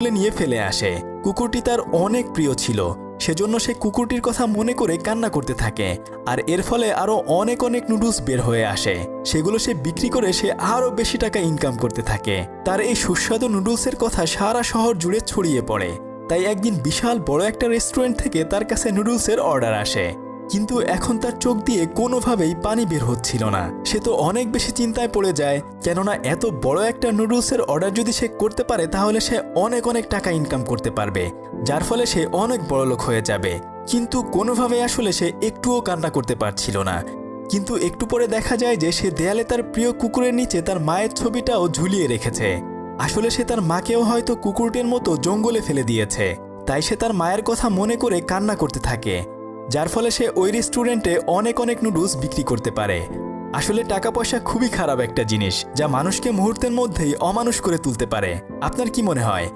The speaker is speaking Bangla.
নিয়ে ফেলে আসে। কুকুরটি তার অনেক প্রিয় ছিল, সেজন্য সে কুকুরটির কথা মনে করে কান্না করতে থাকে। আর এর ফলে আরও অনেক অনেক নুডলস বের হয়ে আসে। সেগুলো সে বিক্রি করে সে আরও বেশি টাকা ইনকাম করতে থাকে। তার এই সুস্বাদু নুডলসের কথা সারা শহর জুড়ে ছড়িয়ে পড়ে। তাই একদিন বিশাল বড় একটা রেস্টুরেন্ট থেকে তার কাছে নুডলসের অর্ডার আসে। কিন্তু এখন তার চোখ দিয়ে কোনোভাবেই পানি বের হচ্ছিল না। সে তো অনেক বেশি চিন্তায় পড়ে যায়, কেননা এত বড় একটা নুডলসের অর্ডার যদি সে করতে পারে তাহলে সে অনেক অনেক টাকা ইনকাম করতে পারবে, যার ফলে সে অনেক বড়লোক হয়ে যাবে। কিন্তু কোনোভাবে আসলে সে একটুও কান্না করতে পারছিল না। কিন্তু একটু পরে দেখা যায় যে সে দেয়ালে তার প্রিয় কুকুরের নিচে তার মায়ের ছবিটাও ঝুলিয়ে রেখেছে। আসলে সে তার মাকেও হয়তো কুকুরটির মতো জঙ্গলে ফেলে দিয়েছে। তাই সে তার মায়ের কথা মনে করে কান্না করতে থাকে, যার ফলে সে ওই রেস্টুরেন্টে অনেক অনেক নুডলস বিক্রি করতে পারে। আসলে টাকা পয়সা খুবই খারাপ একটা জিনিস, যা মানুষকে মুহূর্তের মধ্যেই অমানুষ করে তুলতে পারে। আপনার কি মনে হয়